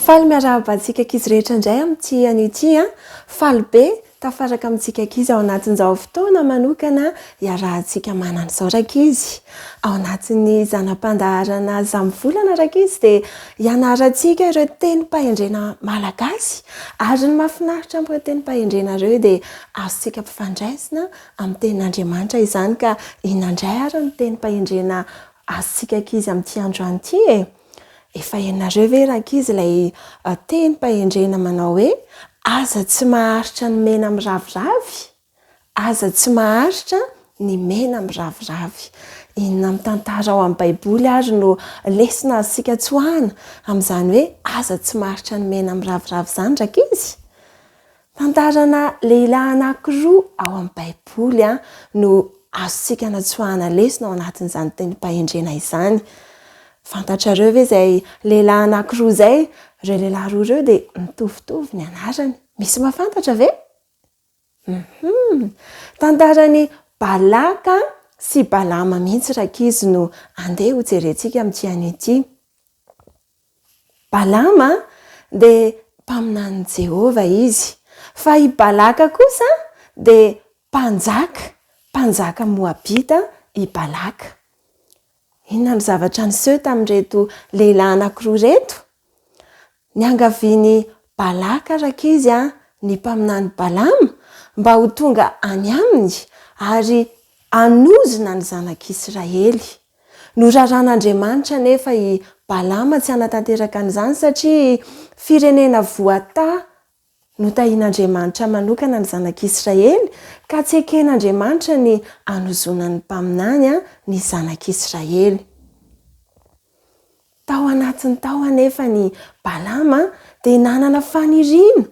Faly miarahaba antsika ankizy rehetra indray amin'ity an'ity faly be tafaraka amintsika ankizy ao anatin'izao fotoana manokana iarahantsika manan'izao rankizy. Ao anatin'ny zanam-pandaharana Zamvolana rankizy dia ianarantsika ireo teny-pahendrena malagasy ary ny mahafinaritra amin'ireo teny-pahendrena ireo dia azontsika mpifandraisina amin'ny tenin'Andriamanitra izany ka inandray ary ny teny-pahendrena azontsika ankizy amin'ity andro an'ity e. Efa hainareo ve rankizy ilay teny-pahendrena manao hoe aza tsy maharitra ny mena amin'ny raviravy, aza tsy maharitra ny mena amin'ny raviravy. Inona amin'ny tantara ao amin'ny baiboly ary no lesona azontsika tsoahana amin'izany hoe aza tsy maharitra ny mena amin'ny raviravy izany rankizy. Tantarana lehilahy anankiroa ao amin'ny baiboly no azontsika natsoahana lesona ao anatin'izany teny-pahendrena izany. Fantatrareo ve izay lehilahy anankiroa izay? Ireo lehilahy roa ireo dia mitovitovy ny anarany. Misy mahafantatra ve? Tantarany Balaka sy Balama mihitsy rankizy no andeha ho jerentsika amin'ity an'ity. Balama dia mpaminany Jehova izy. Fa i Balaka kosa dia mpanjaka Moabita i Balaka. Inona ny zavatra niseho tamin'ireto lehilahy anankiroa reto? Niangaviany Balaka rankizy ny mpaminany Balama mba ho tonga any aminy ary hanozona ny zanak'Israely. Noraran'Andriamanitra nefa i Balama tsy hanatanteraka an'izany satria firenena voatà notahian'Andriamanitra manokana ny zanak'Israely ka tsy eken'Andriamanitra ny hanozona ny mpaminany ny zanak'Israely. Tao anatiny tao anefa ny Balama dia nanana faniriana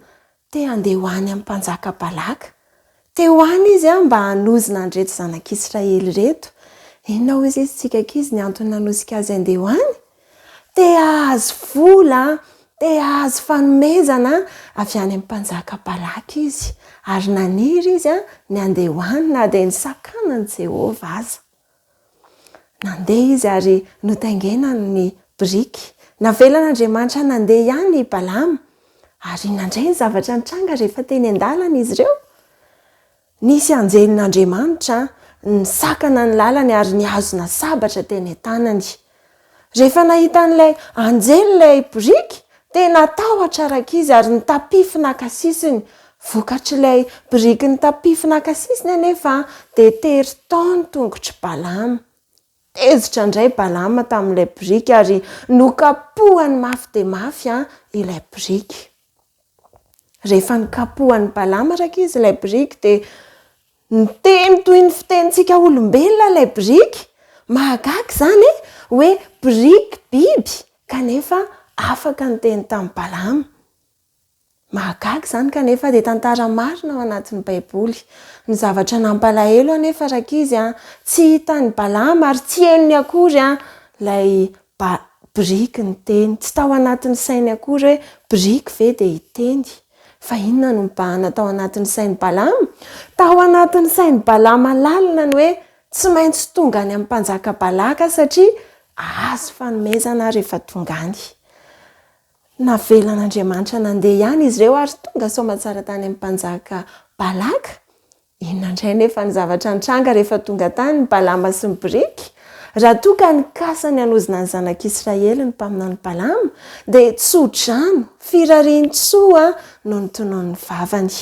te handeha ho any amin'ny mpanjaka Balaka. Te ho any izy mba hanozona an'ireto zanak'Israely reto. Inona hozy isika ankizy ny antony nanosika azy handeha ho any? Te hahazo vola, te hahazo fanomezana avy any amin'ny mpanjaka Balaka izy. Ary naniry izy ny handeha ho any na dia ny sakanan'i Jehova aza. Nandeha izy ary notaingenany ny biriky. Navelan'Andriamanitra nandeha ihany i Balama. Ary nandray ny zavatra nitranga rehefa teny an-dalana izy ireo. Nisy anjelin'Andriamanitra nisakana ny lalany ary nihazona sabatra teny an-tanany. Rehefa nahita n'ilay anjely ilay biriky dia natahotra rankizy ary nitapifina kasisiny. Vokatr'ilay biriky nitapifina kasisiny anefa dia tery tao ny tongotry Balama. Tezitra indray Balama tamin'ilay biriky ary nokapohany mafy dia mafy ilay biriky. Rehefa nokapohany Balama rankizy ilay biriky dia niteny toy ny fitenitsika olombelona ilay biriky. Mahagaga izany hoe biriky biby kanefa afaka niteny tamin'ny Balama. Mahagaga izany kanefa dia tantara marina ao anatin'ny baiboly. Ny zavatra nampalahelo anefa rankizy tsy hitan'ny Balama ary tsy henony akory ilay biriky niteny. Tsy tao anatin'ny sainy akory hoe biriky ve dia hiteny. Fa inona no mibahana tao anatin'ny sain'ny Balama? Tao anatin'ny sain'ny Balama lalina ny hoe tsy maintsy tonga any amin'ny mpanjaka Balaka satria azo fanomezana rehefa tonga any. Navelan'Andriamanitra nandeha ihany izy ireo ary tonga soamantsara tany amin'ny mpanjaka Balaka. Inona indray nefa ny zavatra nitranga rehefa tonga tany ny Balama sy ny biriky? Raha toa ka nikasany hanozona ny zanak'Israely ny mpaminany Balama dia tsodrano, firarian-tsoa no nitonon'ny vavany.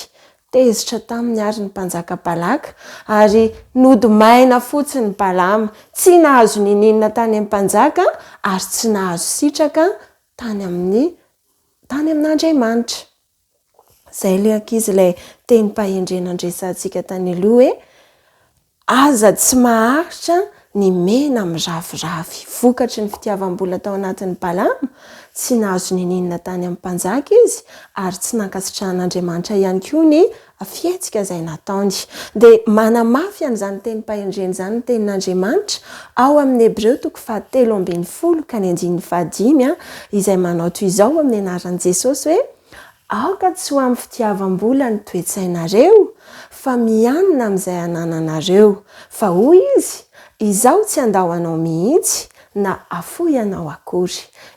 Tezitra taminy ary ny mpanjaka Balaka ary nodimaina fotsiny Balama. Tsy nahazo nininina tany amin'ny mpanjaka ary tsy nahazo sitraka tany amin'Andriamanitra. Izay ilay ankizy ilay teny-pahendrena andresantsika tany aloha hoe aza tsy maharitra ny mena amin'ny raviravy. Vokatry ny fitiavam-bola tao anatin'ny Balama, tsy nahazo nininina tany amin'ny mpanjaka izy ary tsy nankasitrahan'Andriamanitra ihany koa ny fihetsika izay nataony. Dia manamafy an'izany teny-pahendrena izany ny tenin'Andriamanitra ao amin'ny Hebreo 13:15 izay manao toy izao amin'ny anaran'i Jesosy hoe aoka tsy ho amin'ny fitiavam-bola ny toe-tsainareo fa mianina amin'izay anananareo. Fa hoy izy, izaho tsy andaho anao mihitsy na afoy ianao akory.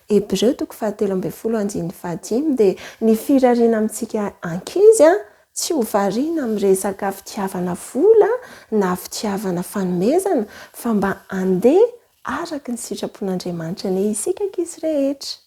Hébreu 7:15 dia ny firariana amintsika ankizy tsy ho variana amin'ny resaka fitiavana vola na fitiavana fanomezana fa mba andeha araka ny sitrapon'Andriamanitra ny isika ankizy rehetra.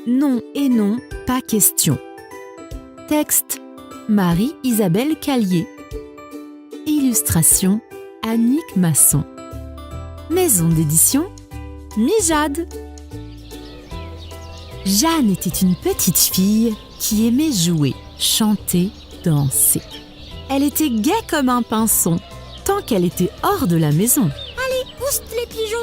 Non et non, pas question. Texte Marie-Isabelle Callier. Illustration Annick Masson. Maison d'édition Mijade. Jeanne était une petite fille qui aimait jouer, chanter, danser. Elle était gaie comme un pinson tant qu'elle était hors de la maison. Allez, pousse les pigeons!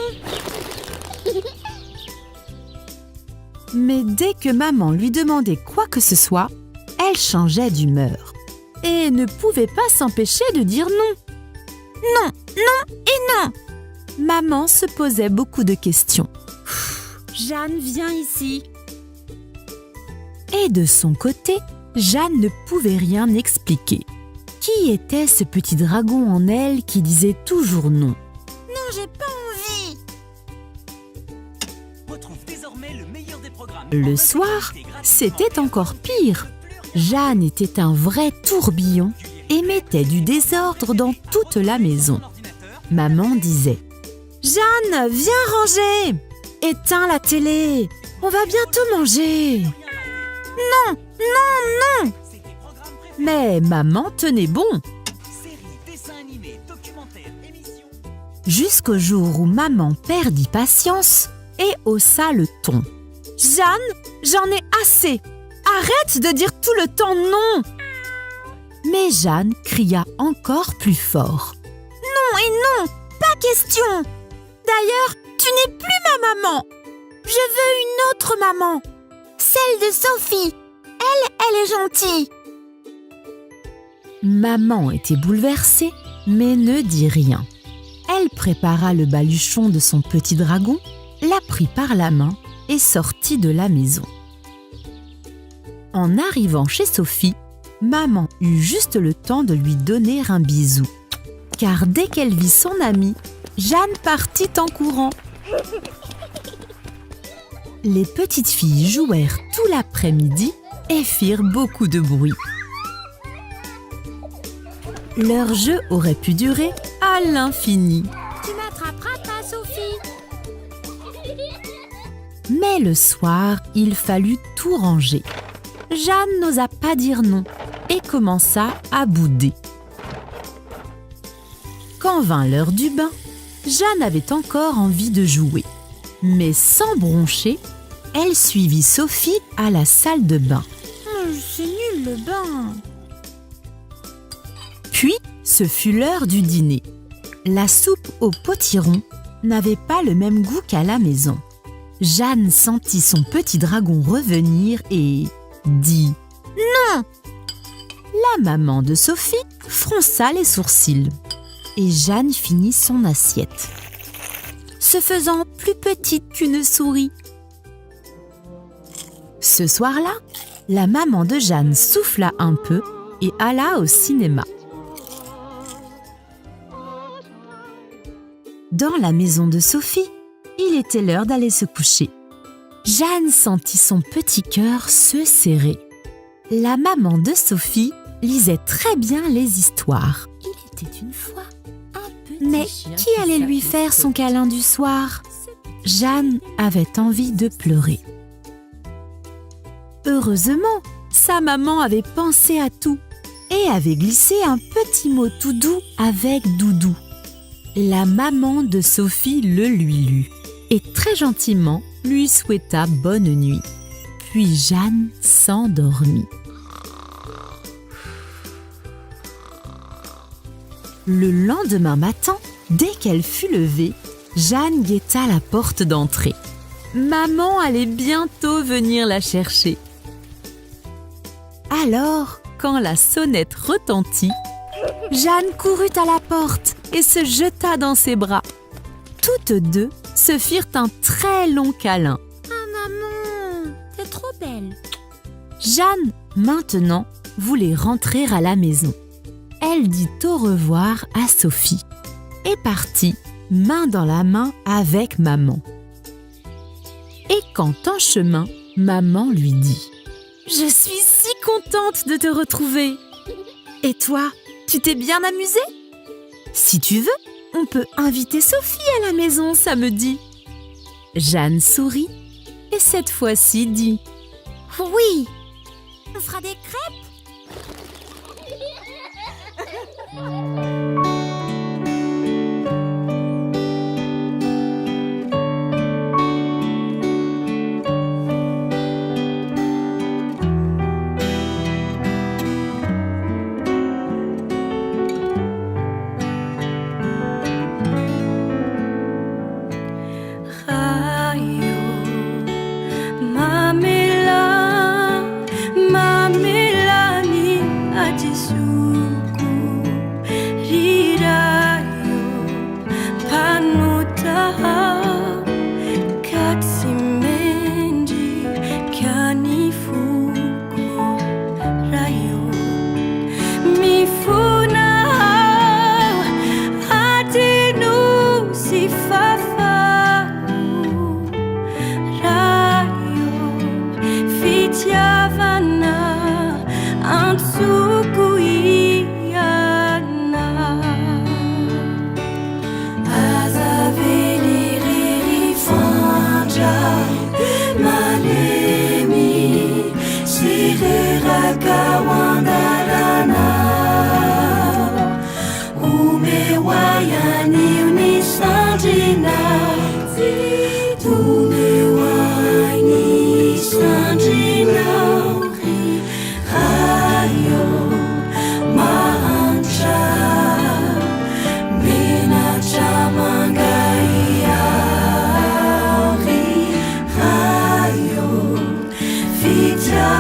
Mais dès que maman lui demandait quoi que ce soit, elle changeait d'humeur et ne pouvait pas s'empêcher de dire non. Non, non et non. Maman se posait beaucoup de questions. Jeanne, viens ici. Et de son côté, Jeanne ne pouvait rien expliquer. Qui était ce petit dragon en elle qui disait toujours non? Non, j'ai pas envie. Le soir, c'était encore pire. Jeanne était un vrai tourbillon et mettait du désordre dans toute la maison. Maman disait « Jeanne, viens ranger! Éteins la télé! On va bientôt manger! » Non, non, non! Mais maman tenait bon. Jusqu'au jour où maman perdit patience et haussa le ton. Jeanne, j'en ai assez. Arrête de dire tout le temps non. Mais Jeanne cria encore plus fort. Non et non, pas question. D'ailleurs, tu n'es plus ma maman. Je veux une autre maman. Celle de Sophie. Elle est gentille. Maman était bouleversée, mais ne dit rien. Elle prépara le baluchon de son petit dragon, la prit par la main et sortit de la maison. En arrivant chez Sophie, maman eut juste le temps de lui donner un bisou. Car dès qu'elle vit son amie, Jeanne partit en courant. Les petites filles jouèrent tout l'après-midi et firent beaucoup de bruit. Leur jeu aurait pu durer à l'infini. Tu m'attraperas pas, Sophie. Mais le soir, il fallut tout ranger. Jeanne n'osa pas dire non et commença à bouder. Quand vint l'heure du bain, Jeanne avait encore envie de jouer. Mais sans broncher, elle suivit Sophie à la salle de bain. C'est nul le bain. Puis, ce fut l'heure du dîner. La soupe au potiron n'avait pas le même goût qu'à la maison. Jeanne sentit son petit dragon revenir et dit « Non !» La maman de Sophie fronça les sourcils et Jeanne finit son assiette, se faisant plus petite qu'une souris. Ce soir-là, la maman de Jeanne souffla un peu et alla au cinéma. Dans la maison de Sophie, il était l'heure d'aller se coucher. Jeanne sentit son petit cœur se serrer. La maman de Sophie lisait très bien les histoires. Il était une fois un petit Mais chien qui allait lui faire son câlin du soir ? Jeanne avait envie de pleurer. Heureusement, sa maman avait pensé à tout et avait glissé un petit mot tout doux avec Doudou. La maman de Sophie le lui lut et très gentiment lui souhaita bonne nuit. Puis Jeanne s'endormit. Le lendemain matin, dès qu'elle fut levée, Jeanne guetta la porte d'entrée. Maman allait bientôt venir la chercher. Alors, quand la sonnette retentit, Jeanne courut à la porte et se jeta dans ses bras. Toutes deux se firent un très long câlin. Ah maman, t'es trop belle. Jeanne, maintenant, voulait rentrer à la maison. Elle dit au revoir à Sophie et partit, main dans la main avec maman. Et quand en chemin, maman lui dit « Je suis si contente de te retrouver. Et toi, tu t'es bien amusée ? Si tu veux, on peut inviter Sophie à la maison samedi. » Jeanne sourit et cette fois-ci dit « Oui, on fera des crêpes. Mamela ni ajisuku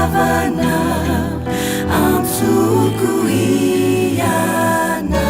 fitiavana antoko iana.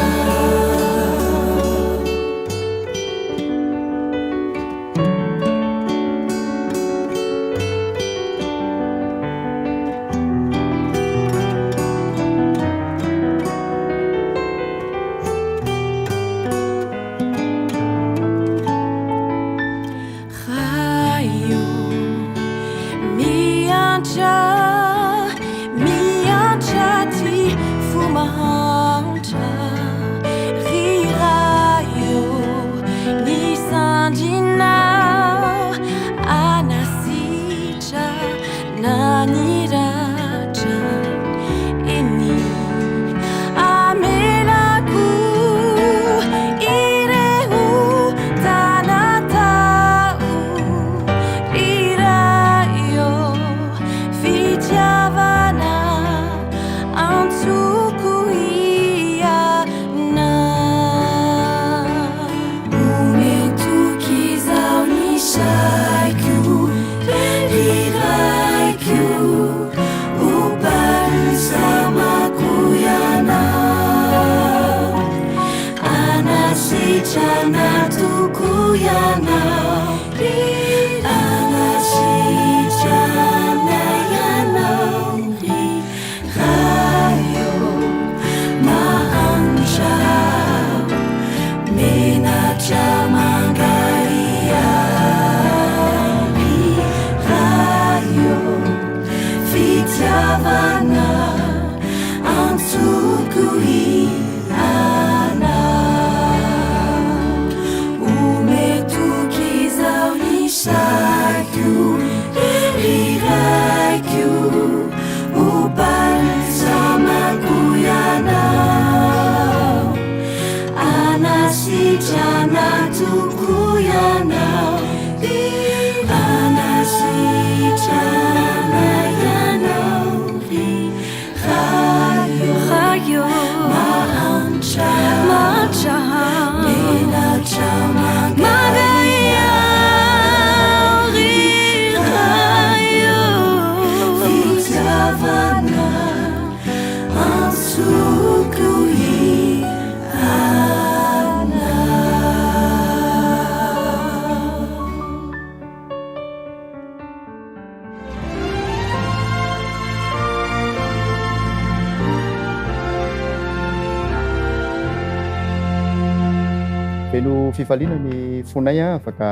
Velo fifaliana ny fonay afaka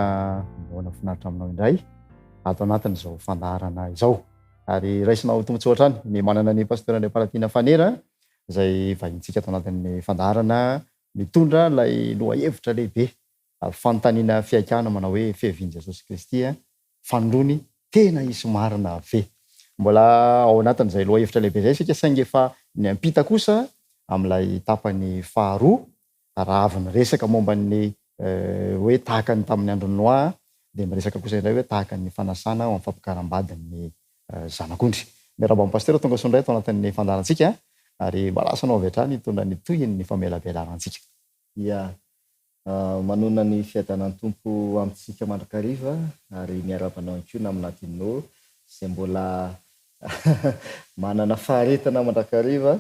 mboana finaritra aminao indray ato anatin'izao fandaharana izao. Ary raisinao tombontsoa hatrany ny manana ny pasteur Andrea Palatina Fanera izay vahintsika ato anatin'ny fandaharana mitondra ilay lohahevitra lehibe fanontaniana fiaikana manao hoe fiavian'i Jesosy Kristy fandrony tena isy marina ve. Mbola ao anatin'izay lohahevitra lehibe izay isika saingy efa ny ampita kosa amin'ilay tapany faharoa raha avy ny resaka momba ny hoe tahaka ny tamin'ny andro noa dia miresaka kosa indray hoe tahaka ny fanasana ao amin'ny fampikaram-badin'ny zanak'ondry. Miarahaba pasteur tonga sondray ato anatin'ny fandaharantsika ary malasanao avy hatrany hitondra ny tohiny ny famelabelarantsika. Ia, manona ny fiadanan'ny tompo amintsika mandrakariva ary miarabanao ankoina aminatinao izay mbola manana faharetana mandrakariva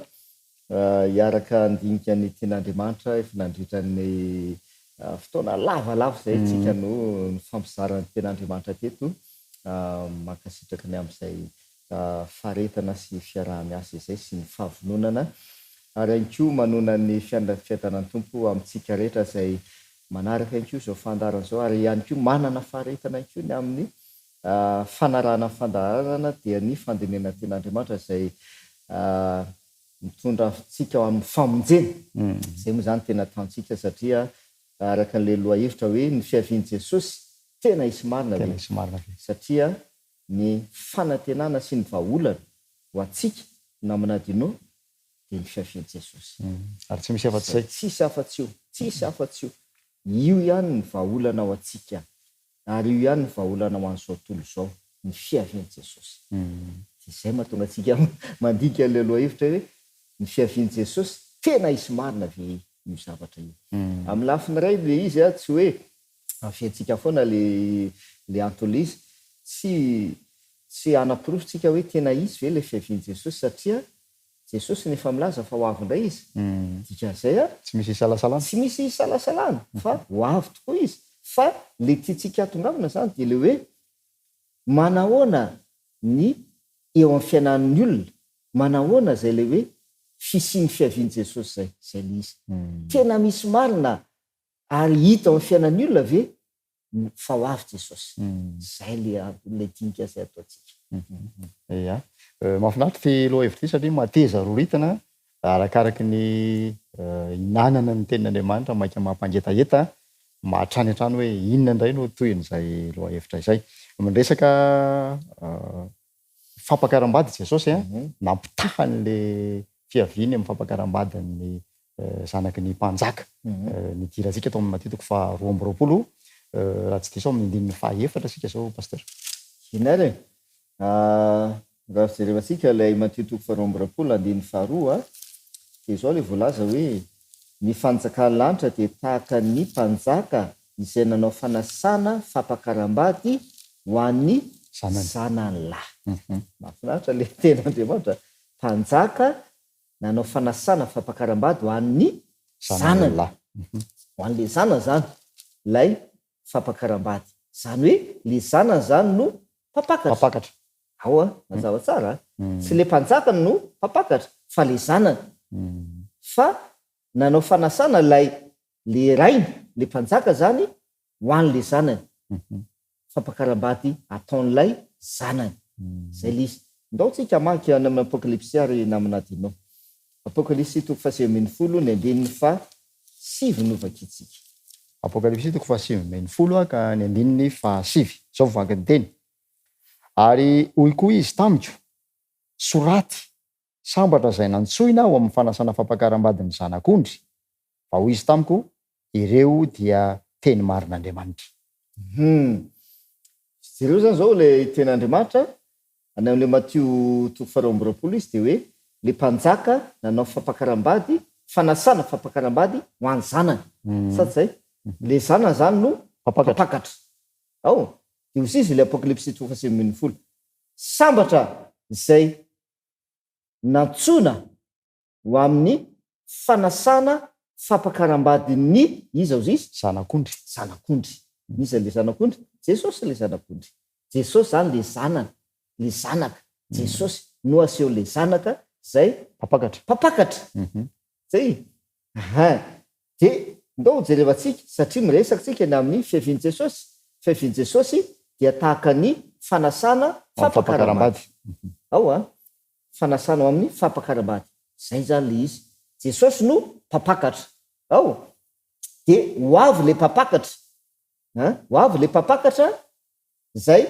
hiaraka andinika ny ten'Andriamanitra efa nandritra ny fotoana lavalava izay tsika no ny fampizarany ten'Andriamanitra teto mankasitraka ny amin'izay faharetana sy fiaraha-miasa izay sy ny fahavononana ary ankoa manona ny fiadanan'ny tompo amintsika rehetra izay manaraka ankoa izao fandaharana izao ary ihany koa manana faharetana ankoa ny amin'ny fanarahana fandaharana dia ny fandinena ten'Andriamanitra izay mitondra tsika amin'ny famonjena. Izay moa zany tena tantsika satria araka an'ilay lohahevitra hoe ny fiavian'i Jesosy tena isy marina ve. Satria ny fanantenana sy ny vahaolana ho antsika na manadinao dia ny fiavian'i Jesosy. Ary tsy misy afa-tsy zay. Tsisy afa-tsy io, tsisy afa-tsy io. Io ihany ny vahaolana ho antsika ary io ihany ny vahaolana ho an'izao tontolo izao, ny fiavian'i Jesosy. Izay mahatonga antsika mandika ilay lohahevitra hoe ny fiavian'i Jesosy tena isy marina ve io zavatra io. Amin'ny lafiny iray le izy tsy hoe afiantsika foana le antony izy tsy anaporofitsika hoe tena izy ve le fiaviany Jesosy satria Jesosy nefa milaza fa ho avy indray izy. Dikan'izay tsy misy isalasalana. tsy misy salasalana fa ho avy tokoa izy. Fa le tiatsika atongavana zany dia le hoe manahoana ny eo amin'ny fiainan'ny olona, manahoana zay le hoe fisiany fiaviany Jesosy zay le izy. Tena misy marina ary hita amin'ny fiainan'ny olona ve fa ho avy Jesosy. Zay le dinika zay ataontsika. Ia, mahafinaritra ty loha hevitra ity satria mateza roritana arakaraky ny inanana ny tenin'Andriamanitra maika mampangetaheta mahatrany hatrany hoe inona indray no toin'izay loha hevitra izay. Miresaka fampakaram-bady Jesosy nampitaha n'le fiaviany amin'ny fampakaram-badiny zanaky ny mpanjaka. Nidirantsika tao amin'ny Mateo 4:20 raha tsy diso amin'ny 14 sika zao pasteur. Inary raha fijerevantsika ilay Mateo 4:20 dia zao le voalaza hoe ny fanjakan'ny lanitra dia tahaka ny mpanjaka izay nanao fanasana fampakaram-bady ho an'ny zanany lahy. Mahafinaritra le ten'Andriamanitra. Mpanjaka nanao fanasana fampakaram-bady ho an'ny zanany lahy. Ho an'le zanany zany lay fampakaram-bady. Zany hoe le zanany zany no mpapakatra. Ao mazava tsara. Tsy le mpanjaka no mpapakatra fa le zanany. Fa nanao fanasana le rainy, le mpanjaka zany ho an'le zanany. Fampakaram-bady ataon'ilay zanany. Zay le izy. Ndao tsika manky any amin'ny Apokalipsy ary namana dinao. Apokalipsy 7:7 novakitsika. Apokalipsy 7:7 ka ny 7. Zao vaky ny teny. Ary hoy koa izy tamiko, soraty sambatra zay nantsoina ho amin'ny fanasana fampakaram-bady ny zanak'ondry. Fa hoy izy tamiko, ireo dia teny marin'Andriamanitra. Ireo zany zao le ten'Andriamanitra any amin'le Mateo 4:20 izy dia hoe le mpanjaka nanao fampakaram-bady, fanasana fampakaram-bady ho an'ny zanany. Sady zay le zanany zany no mpapakatra. Ao dia hozy izy le Apokalipsy 7:7 sambatra zay nantsona ho amin'ny fanasana fampakaram-bady ny iza hozy izy Zanak'ondry. Iza le zanak'ondry? Jesosy le zanak'ondry. Jesosy zany le zanana, le zanaka. Jesosy no aseho le zanaka zay mpapakatra. Zay. Dia ndao jerevantsika satria miresaka tsika ny amin'ny fiaviany Jesosy. Fiaviany Jesosy dia tahaka ny fanasana fampakaram-bady. Ao fanasana ao amin'ny fampakaram-bady. Zay zany le izy. Jesosy no mpapakatra. Ao. Dia ho avy le mpapakatra. Ho avy le mpapakatra zay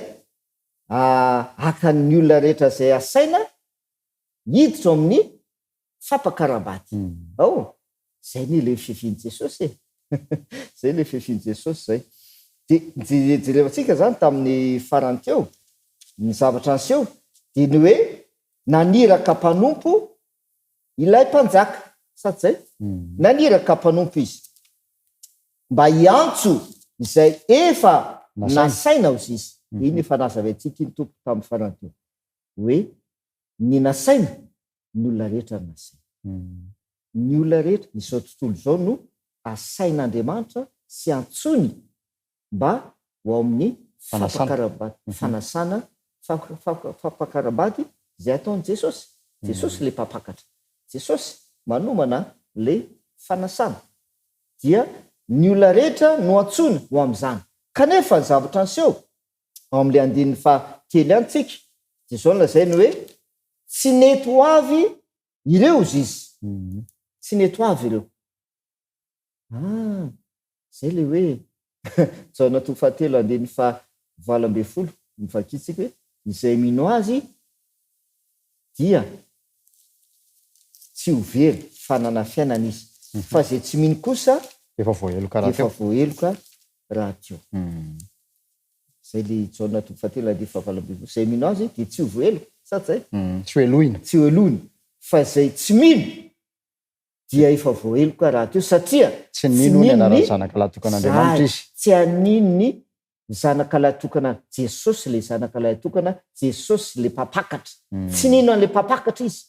akan'ny olona rehetra zay asaina hiditra amin'ny fampakaram-bady. Ao. Zay ny le fiaviany Jesosy. Zay le fiaviany Jesosy zay. Dia jerevantsika zany tamin'ny farany teo, ny zavatra anseho dia ny hoe naniraka mpanompo ilay mpanjaka. Sady zay? Naniraka mpanompo izy mba hiantso izay efa nasaina hozy izy. Iny efa nazaventsika iny tompo tamin'ny farany teo. Hoe ny nasaina ny olona rehetra ny nasaina. Ny olona rehetra izao tontolo zao no asain'Andriamanitra sy antsony mba ho amin'ny fanasana fampakaram-bady izay ataon'i Jesosy. Jesosy le mpapakatra. Jesosy manomana le fanasana. Dia ny olona rehetra no antsony ho amin'izany. Kanefa ny zavatra anseho ao amin'le 9 antsika dia zao lazay ny hoe tsy nety ho avy ireo izy izy. Tsy nety ho avy ireo. Zay le hoe Jaona 7:20 mivakitsika hoe izay mino azy dia tsy ho very fa nana fiainana izy. Fa zay tsy mino kosa efa voaheloka raha teo. Zay le Jaona 7:20 zay mino azy dia tsy ho voaheloka. Sady zay? Tsy ho elohina. Fa zay tsy mino dia efa voaheloka raha teo satria tsy nino ny anaran'ny zanaka lahy tokan'Andriamanitra izy. Tsy hanino ny zanakalahy tokana Jesosy, le zanakalahy tokana Jesosy le mpapakatra. Tsy nino an'le mpapakatra izy.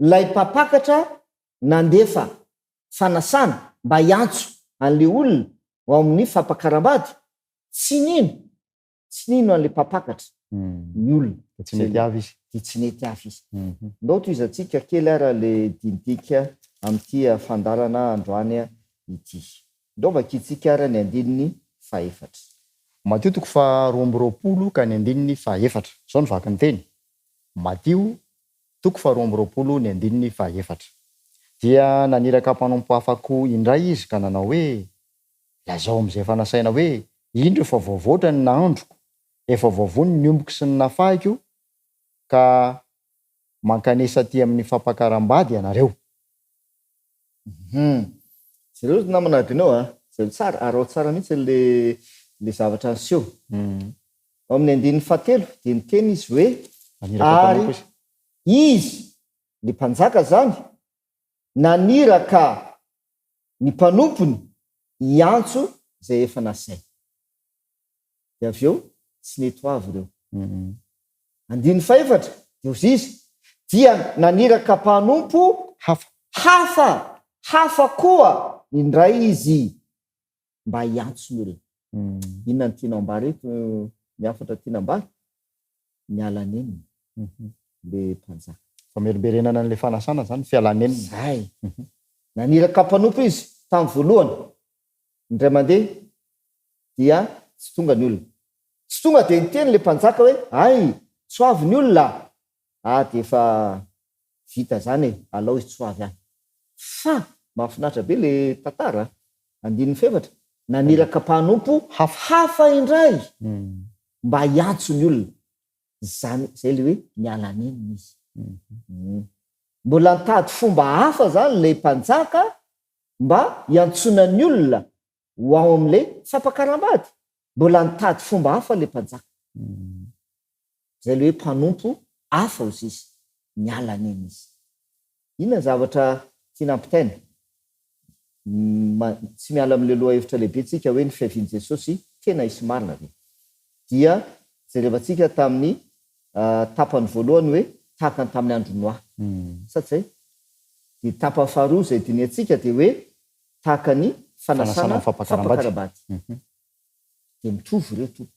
Lay mpapakatra nandefa fanasana mba hiantso an'le olona ao amin'ny fampakaram-bady. Tsy nino an'le mpapakatra ny olona. Tsy nety avy izy. Tsy nety avy izy. Ndao toizantsika kely ara le dindika amin'ity fandarana androany ity. Ndao vakitsika ara ny andininy faefatra. Matio 2:20 ka ny andininy faefatra. Zao ny vaky ny teny. Matio 2:20 ny andininy faefatra. Dia naniraka mpanompo afako indray izy ka nanao hoe lazao am'izay fanasaina hoe indro efa voavoatra ny nahandroko, efa voavony ny omboko sy ny nafahiko ka mankanesa aty amin'ny fampakaram-bady ianareo. Zereo namana adinao zay tsara arao tsara mihitsy le zavatra anseho. Ao amin'ny andininy fahatelo dia niteny izy hoe ary izy ny mpanjaka zany naniraka ny mpanompony hiantso zay efa nasainy. Dia avy eo tsy nety ho avy ireo. Andininy faefatra dia ozy izy dia naniraka mpanompo hafa koa indray izy mba hiantso ny olona. Inona ny tianao ambary eto miafatra tiana ambary? Mialaneniny le mpanjaka. Famerimberenana an'le fanasana zany fialaneniny. Zay. Naniraka mpanompo izy tamin'ny voalohany. Indray mandeha dia tsy tonga ny olona. Tsy tonga dia niteny le mpanjaka hoe ay tsy ho avy ny olona. Dia efa vita zany e, alao izy tsy ho avy any. Fa mahafinaritra be le tantara. Andininy faefatra. Naniraka mpanompo hafa indray mba hiantso ny olona. Zay le hoe mialaneniny izy. Mbola nitady fomba hafa zany le mpanjaka mba hiantsona ny olona ho ao amin'le fampakaram-bady. Mbola nitady fomba hafa le mpanjaka. Zay le hoe mpanompo hafa ozy izy, mialaneniny izy. Inona zavatra tiana ampitaina? Tsy miala amin'le loha hevitra lehibe tsika hoe ny fiavian'i Jesosy tena isy marina be. Dia jerevantsika tamin'ny tapany voalohany hoe tahaka ny tamin'ny andro Noa. Satsy dia tapany faharoa izay diniantsika dia hoe tahaka ny fanasana fampakaram-bady. Dia mitovy ireo tompoko.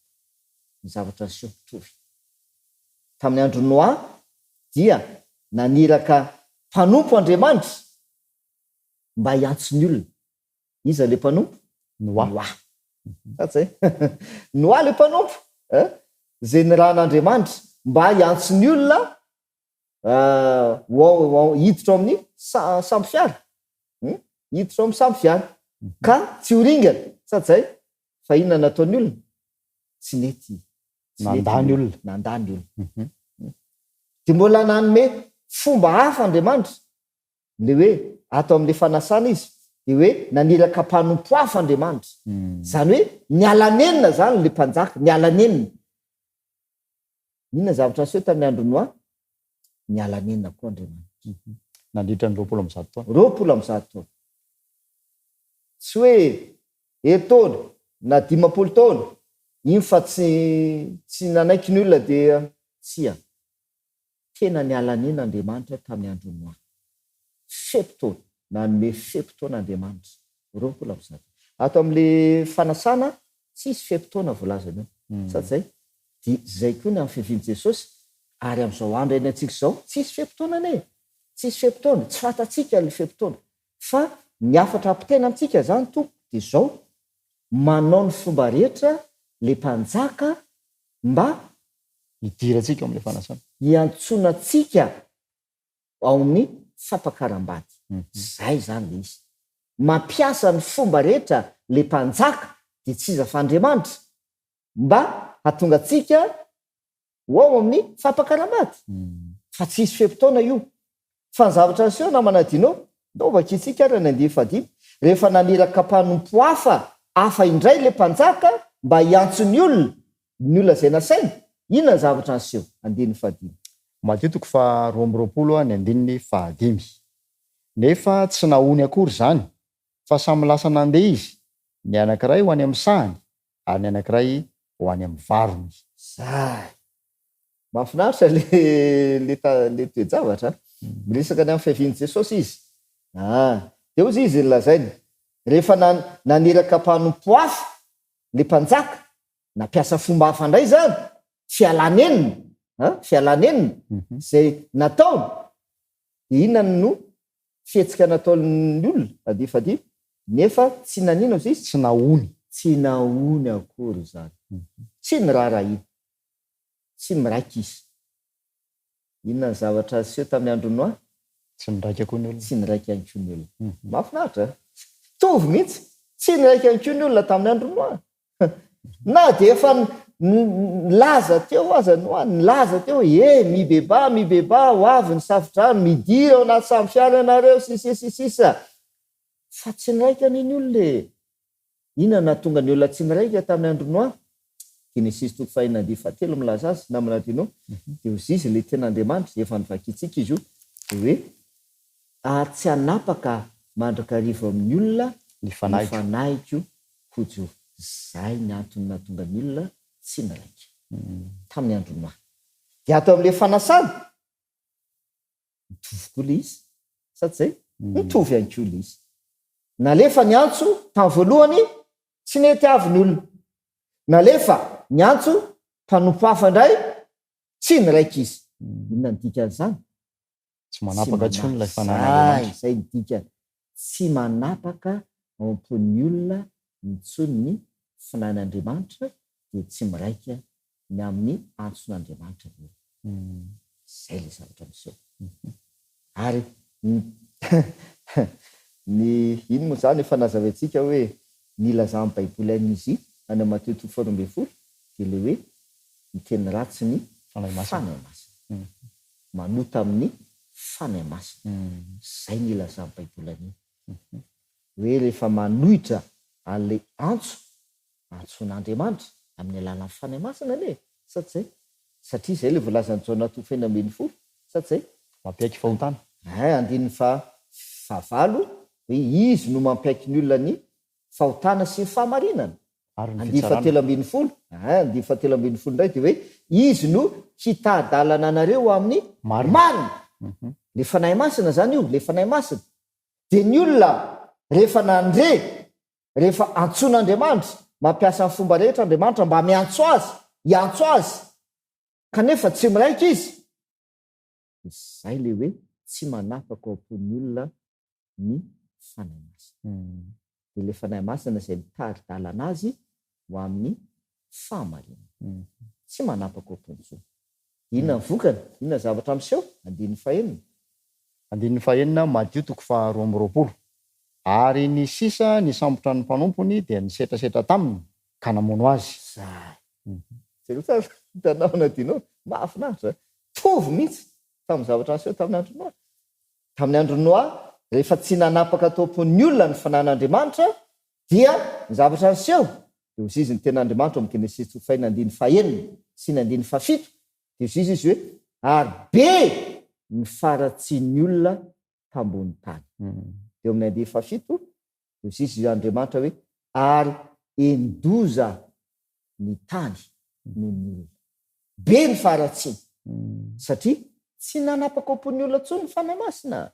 Ny zavatra aseho mitovy. Tamin'ny andro Noa dia naniraka mpanompo Andriamanitra mba hiantso ny olona. Iza le mpanompo? Noa. Satsy Noa le mpanompo. Zay nirahan'Andriamanitra mba hiantso ny olona hiditra ao amin'ny samby fiara. Hiditra ao amin'ny samby fiara. Ka tsy horingana. Satsy fa inona nataony olona? Tsy nety. Nandany olona. Nandany olona. Dia mbola nanome fomba hafa Andriamanitra le hoe atao amin'le fanasana izy. Dia hoe naniraka mpanompo hafa Andriamanitra. Zany hoe nialanenina zany le mpanjaka, nialanenina. Inona zavatra aseho tamin'ny andro Noa? Nialanenina koa Andriamanitra. Nandritra ny 20 taona. 20 taona. Tsy hoe herintaona na 50 taona. Iny fa tsy nanaiky ny olona dia tsia. Tena nialanenina Andriamanitra tamin'ny andro Noa. 70 taona. Nanome 70 taona Andriamanitra. 20 taona. Ato amin'le fanasana tsisy 70 taona voalazana eo. Satsy zay koa ny amin'ny fiavian'i Jesosy. Ary amin'izao andro eny antsika izao tsisy 70 taona ne. Tsisy 70 taona. Tsy fantatsika le 70 taona. Fa ny afatra ampitaina amintsika zany tompo dia izao manao ny fomba rehetra le mpanjaka mba hidirantsika amin'le fanasana. Hiantsona antsika ao amin'ny fampakaram-bady. Zay zany le izy. Mampiasa ny fomba rehetra le mpanjaka dia tsy iza fa Andriamanitra mba hahatonga antsika ho ao amin'ny fampakaram-bady. Fa tsisy 70 taona io. Fa ny zavatra aseho na manadinao, ndao vakitsika ara ny andiny fahadimy. Rehefa naniraka mpanompo hafa indray le mpanjaka mba hiantso ny olona zay nasainy. Inona ny zavatra aseho? Andiny fahadimy. Matio 2:20 ny andininy fahadimy. Nefa tsy nahony akory zany, fa samy lasa nandeha izy. Ny anankiray ho any amin'ny sahany, ary ny anankiray ho any amin'ny varony. Zay mahafinaritra le toejavatra miresaka ny amin'ny fiaviany Jesosy izy. De ozy izy lazainy rehefa naneraka mpanompo hafa le mpanjaka nampiasa fomba hafa indray zany fialanenina zay nataony inona no fihetsika nataon'ny olona adifadifo nefa tsy nanino izy tsy naony akory zany tsy niraharaina tsy miraika izy inona ny zavatra aseho tamin'ny andronoa tsy niraika koa ny olona tsy niraika ihany koa ny olona mahafinaritra tovy mihitsy tsy niraika ihany koa ny olona tamin'ny andronoa na de efa nilaza teo aza noa nilaza teo mibeba ho avy ny safidrano midira ao anaty samy fiara anareo sisisisisa fa tsy niraika niny olona inona na tonga ny olona tsy niraika tamin'ny andronoa Genesis 3:7 milaza azy namana dino de ozy izy le ten'Andriamanitra efa nivakitsika izy io hoe tsy anapaka mandrakarivo amin'ny olona fanahiko kojo zay ny antony natonga ny olona tsy niraika tamin'ny andronoa de ato amin'le fanasana mitovy koa le izy sady zay mitovy ihany koa le izy nalefa ny antso tamin'ny voalohany tsy nety avy ny olona nalefa ny antso mpanompo hafa indray tsy niraika izy inona ny dikan'izany tsy manapaka tsony ilay fananana zay ny dikany tsy manapaka ao am-pon'ny olona nitsony ny finan'Andriamanitra de tsy miraika ny amin'ny antson'Andriamanitra zay le zavatra miseho ary ny ino moa zany efa nazavantsika hoe nilazan'ny baiboly an'izy any Matteo 4:12 de le hoe ny teny ratsy ny fanahy masina manota amin'ny fanahy masina zay nilazan'ny baiboly any hoe rehefa manohitra an'le antson'Andriamanitra amin'ny alalan'ny fanahy masina le sady zay satria zay le volazan'ny Jaona 2:10 sady zay mampiaiky fahotana andininy favalo hoe izy no mampiaiky ny olona ny fahotana sy ny fahamarinana andiny 7:10 andiny 7:10 ndray de hoe izy no hitadalana anareo amin'ny marina le fanahy masina zany io le fanahy masina de ny olona rehefa nandre rehefa antson'Andriamanitra mampiasa ny fomba rehetra Andriamanitra mba miantso azy iantso azy kanefa tsy miraika izy zay le hoe tsy manapaka ao am-pon'ny olona ny fanahy masina de le fanahy masina zay mitary dalana azy ho amin'ny fahamarinana tsy manapaka ao am-pon'tsony inona ny vokany inona zavatra miseho andin'ny fahenina Matteo 2:20 ary ny sisa ny sambotra ny mpanompony dia nisetrasetra taminy ka namono azy tanaona dinao mahafinaritra tovy mihitsy tamin'ny zavatra miseho tamin'ny andronoa rehefa tsy nanapaka tao am-pon'ny olona ny fanan'Andriamanitra dia ny zavatra miseho de ozy izy ny ten'Andriamanitra amin'ny Genesis 3:9 sy ny 7 de ozy izy hoe ary be ny faratsian'ny olona tambony tany de amin'ny 7 de ozy izy Andriamanitra hoe ary endoza ny tany noho ny olona be ny faratsiany satria tsy nanapaka ao am-pon'ny olona tsony ny fanahy masina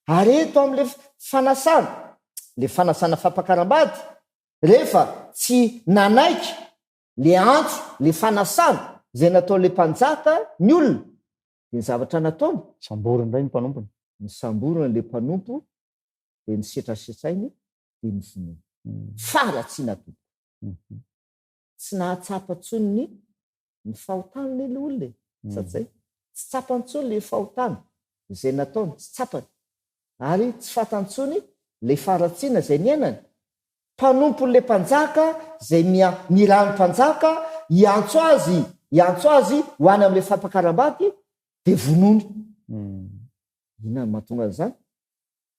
ary eto amin'le fanasana fampakaram-bady rehefa tsy nanaiky le antso le fanasana zay nataon'le mpanjaka ny olona de ny zavatra nataony samboriny indray ny mpanompony ny samborina le mpanompo de ny setrasetrainy de ny vonoina faratsiana tompo tsy nahatsapa tsony ny fahotany le olona sady zay tsy tsapany tsony le fahotany zay nataony tsy tsapany ary tsy fatantsony le faratsiana zay ny ainany mpanompon'le mpanjaka zay nirano mpanjaka iantso azy ho any amin'le fampakaram-bady de vonono inona ny mahatonga an'izany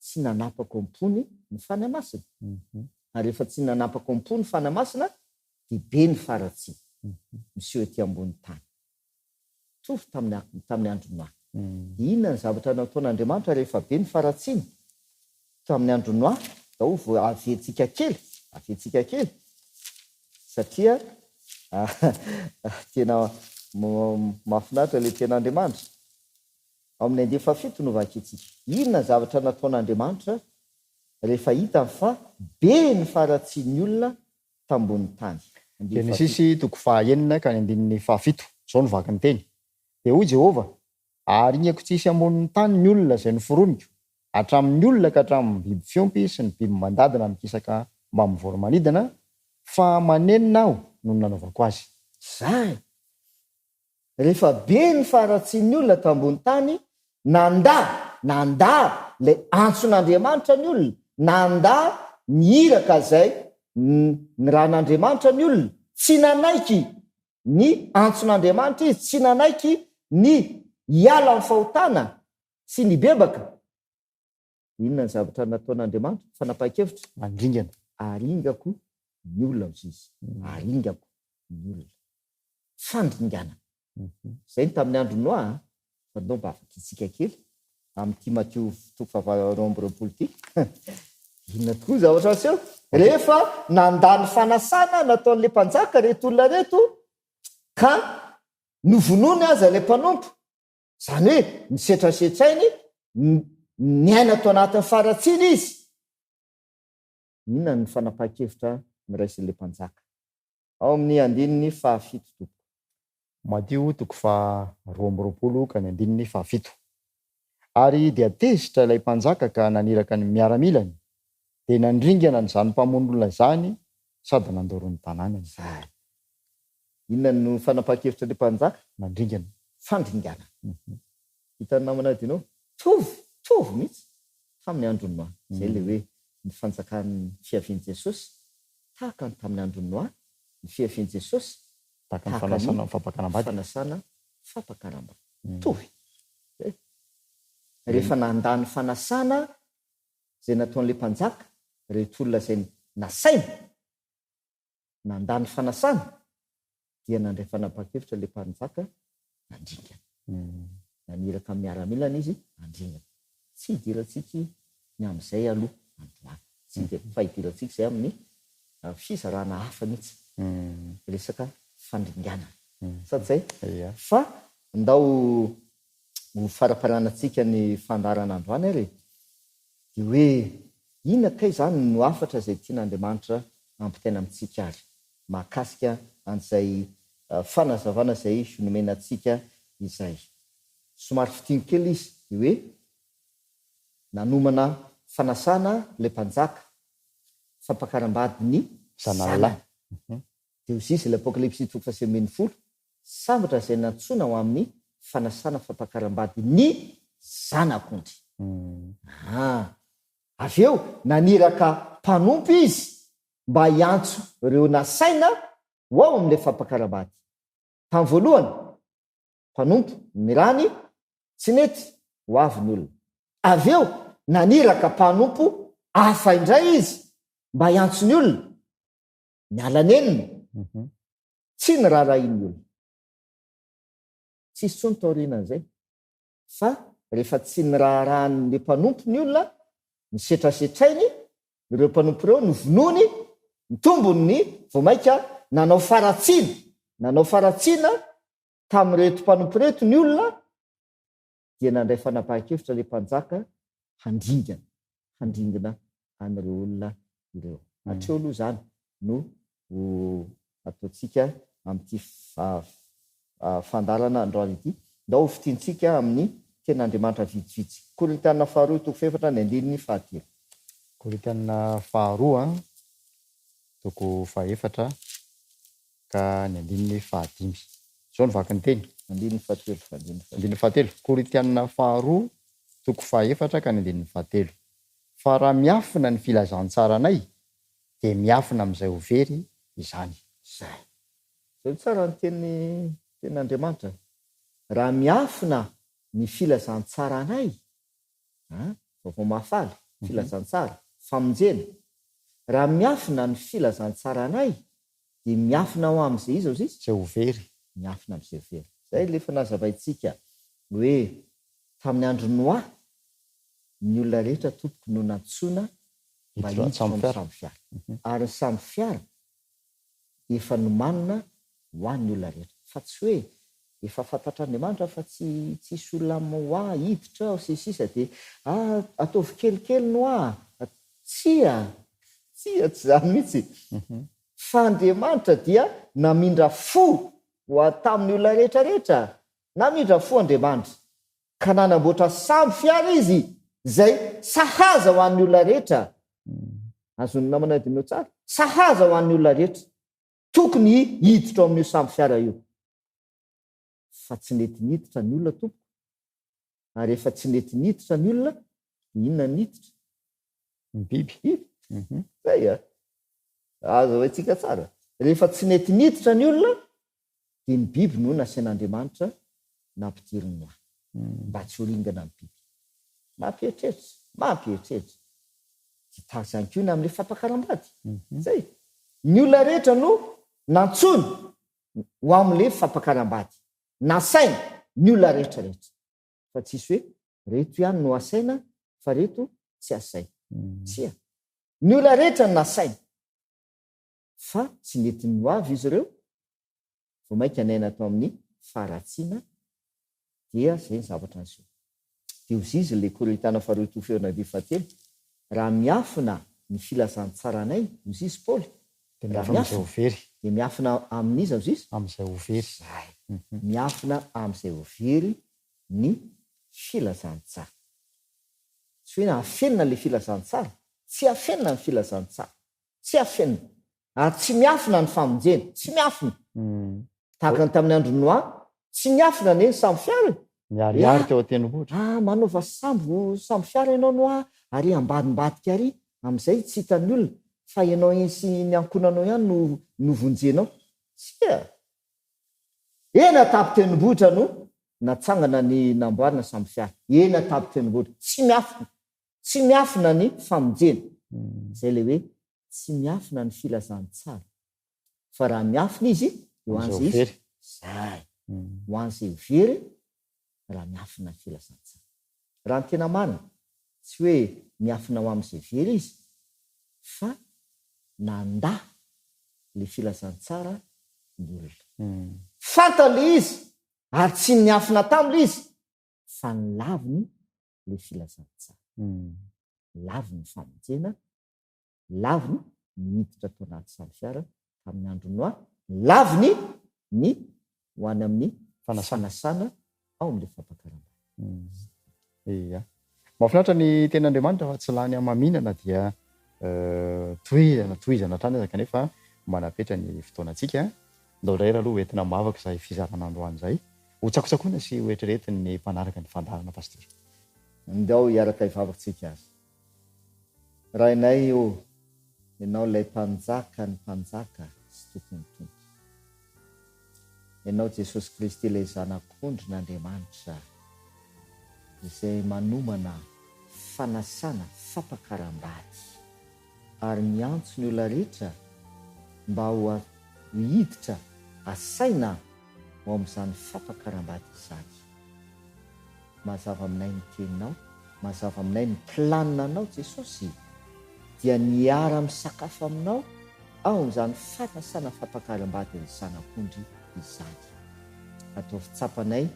tsy nanapaka am-pony ny fanahy masina ary rehefa tsy nanapaka am-pony ny fanahy masina de be ny faratsiana miseho ety ambony tany tovy tamin'ny andronoa inona ny zavatra nataon'Andriamanitra rehefa be ny faratsiana tamin'ny andronoa dao vo avetsika kely satria tena mahafinaritra le tenaandriamanitra ao amin'ny andefafito no vakitsika inona zavatra nataon'andriamanitra rehefa hita fa be ny faratsy ny olona tambony tany. Genesisy toko fahaenina ka ny andininy fahafito zao no vaky ny teny de hoy Jehova aringako tsisy ambonin'ny tany ny olona zay noforoniko hatramin'ny olona ka hatramin'ny biby fiompy sy ny biby mandadina mikisaka mba amin'ny voromanidina fa manenina aho no nanaovako azy. Zay rehefa be ny faratsian'ny olona tambony tany nanda le antson'andriamanitra ny olona nanda ny iraka zay ny ran'andriamanitra ny olona tsy nanaiky ny antson'andriamanitra izy tsy nanaiky ny hiala ny fahotana sy ny bebaka. Inona ny zavatra nataon'andriamanitra fanapa-kevitra mandringana aringako ny olona izy aringako ny olona fandringana. Zay ny tamin'ny andro noa fandao mba afakitsika kely amin'ity Matio toko faharoamby-roapolo ity inona tokoa zavatra aseo rehefa nandany fanasana nataon'le mpanjaka reto olona reto ka novonony aza le mpanompo zany hoe nisetrasetrainy ny aina atao anatin'ny faratsiny izy. Inona ny fanapa-kevitra miraisin'le mpanjaka ao amin'ny andininy fahafito toko Matio toko faharoamby-roapolo ka ny andininy fahafito. Ary dia tezitra ilay mpanjaka ka naniraka ny miaramilany dia nandringana ny zany mpamon'olona zany sady nandoro ny tanànany. Inona no fanapa-kevitra le mpanjaka nandringana fandringana. Hitan'ny namana dinao tovy mihitsy tamin'ny androny noa zay le hoe ny fanjakan'ny fiavian'i Jesosy tahaka ny tamin'ny androny noa ny fiavian'i Jesosy tahaka ny fanasana fampakarambady fanasana fampakarambady tovy. Rehefa nandany fanasana zay nataon'le mpanjaka rehetra olona zay nasaina nandany fanasana dia nandray fanapa-kevitra le mpanjaka nandringana naniraka miaramilana izy nandringana tsy hidirantsika ny amin'izay aloha androany tsy de fa hidirantsika zay amin'ny fizarana hafa mihitsy resaka fandringana sady zay fa ndao ho faraparanantsika ny fandaran'androany ary de hoe inona kay zany no afatra zay tian'Andriamanitra ampitaina amintsika ary mahakasika an'izay fanazavana zay nomenatsika izay. Somary fitiny kely izy de hoe nanomana fanasana le mpanjaka fampakarambady ny zanalahy de ozy izy le apokalipsy toko faha 15 sambatra zay nantsona ho amin'ny fanasana fampakarambady ny zanak'ondry. Avy eo naniraka mpanompo izy mba hiantso ireo nasaina ho ao amin'le fampakarambady. Tamin'ny voalohany mpanompo mirany tsy nety ho avy ny olona. Avy eo naniraka mpanompo hafa indray izy mba hiantso ny olona miala nenina tsy ny raharahin'ny olona. Tsisy tsony taorianan'izay fa rehefa tsy ny raharahan'le mpanompo ny olona nisetrasetrainy ireo mpanompo ireo novonony mitombony ny vomaika nanao faratsiana tamin'reto mpanompo reto ny olona dia nandray fanapa-kevitra le mpanjaka handringana an'ireo olona ireo. Hatreo aloha zany no ataontsika amin'ity fandarana androany ity ndao fitiantsika amin'ny ten'Andriamanitra vitsivitsy. Korintiana faharoa toko fefatra ny andininy fahatelo. Korintiana faharoa toko fahaefatra ka ny andininy fahadimy zao ny vaky ny teny andininy fahatelo andininy fahatelo. Korintiana faharoa toko fahaefatra ka ny andininy fahatelo. Fa raha miafina ny filazantsara anay dia miafina amin'izay ho very izany. Zay tsara ny ten'Andriamanitra. Raha miafina ny filazantsara anay vaovao mahafaly filazantsara famonjena. Raha miafina ny filazantsara anay dia miafina ho amin'izay izy izy zay ho very miafina amin'izay very. Zay le fanazavaintsika hoe tamin'ny andro noa ny olona rehetra tompoko no natsoina mba hiditra amin'ny samy fiara. Ary ny samy fiara efa nomanina ho an'ny olona rehetra fa tsy hoe efa fantatr'Andriamanitra fa tsisy olona hoa hiditra aho sisisa dia ataovy kelikely no tsia tsy zany mihitsy fa Andriamanitra dia namindra fo ho tamin'ny olona rehetrarehetra namindra fo Andriamanitra ka nanamboatra samby fiara izy zay sahaza ho an'ny olona rehetra azony namana dinao tsara sahaza ho an'ny olona rehetra tokony hiditra ao amin'io samby fiara io fa tsy nety niditra ny olona tompoko ary efa tsy nety niditra ny olona inona niditra ny biby zay azo hoentsika tsara rehefa tsy nety niditra ny olona dia ny biby no nasain'Andriamanitra nampidiriny ho mba tsy horingana ny biby mampieritreritra tsy tahak'izany koa ny amin'ilay fampakaram-bady zay ny olona rehetra no nantsony ho amin'ilay fampakaram-bady nasaina ny olona rehetrarehetra fa tsisy hoe reto ihany no asaina fa reto tsy asaina tsia ny olona rehetra no nasaina fa tsy nety ny ho avy izy ireo vo mainka naina atao amin'ny faharatsiana dia zay ny zavatra nyso dia ozizy le Korintiana faharoa tofeona dia fatelo raha miafina ny filazantsara-nay ozizy Paoly dia miafina amin'iza ozizy amin'izay overy miafina amin'izay overy ny filazantsara tsy hoe afenina le filazantsara tsy afenina ny filazantsara tsy afenina ary tsy miafina ny famonjena tsy miafina tahaka ny tamin'ny andro noa tsy miafina neny samby fiara miariary teo an-tendrombohitra manaova samby fiara ianao no ary ambadimbadika ary amin'izay tsy hitan'ny olona fa ianao ensy ny ankonanao ihany no vonjenao tsia ena tapy-tendrombohitra no natsangana ny namboarina samby fiara ena tapy-tendrombohitra tsy miafina ny famonjena zay le hoe tsy miafina ny filazantsara fa raha miafina izy eo an'zay izy zay ho an'izay very raha miafina ny filazantsara raha ny tena marina tsy hoe miafina ho amin'izay very izy fa nanda le filazantsara ny olona fantale izy ary tsy miafina tamile izy fa nylaviny le filazantsara laviny famonjena laviny nihiditra tao anaty samby fiara tamin'ny andro noa laviny ny ho any amin'ny fanasana ao amin'le fampakarana mahafinaritra ny ten'Andriamanitra fa tsy lany amaminana dia tohizana hatrany aza kanefa manapetra ny fotoanantsika ndao ray raha aloha entina mavaka izay fizaranandroany zay ho tsakotsakoina sy hoetreretiny ny mpanaraka ny fandarana pastor ndao hiaraka hivavakantsika azy raha inay io ianao ilay mpanjaka ny mpanjaka sy tokony tompo ianao Jesosy Kristy ilay zanak'ondrin'Andriamanitra izay manomana fanasana fampakaram-bady ary miantso ny olona rehetra mba ho hiditra asaina ho amin'izany fampakaram-bady izany mazava aminay ny teninao mazava aminay ny planina anao Jesosy dia niara misakafo aminao ao amin'izany fanasana fampakaram-bady ny zanak'ondry izany atao fitsapanay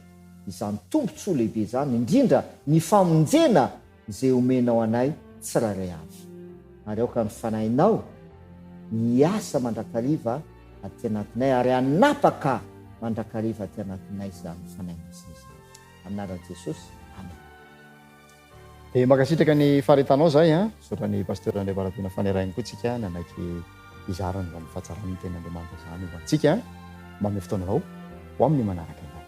izany tombontsoa lehibe izany indrindra ny famonjena izay omenao anay tsiraray avy ary aoka ny fanahinao hiasa mandrakariva aty anatinay ary anapaka mandrakariva aty anatinay izany fanahinasina izany amin'anaran'i Jesosy amen. Dia makasitraka ny faharetanao zay saotrany pasteur André Baratina fanerainy koa tsika nanaiky izarany zany fahatsarany ten'Andriamanitra zany ho antsika manome fotoananao ho amin'ny manaraka izay.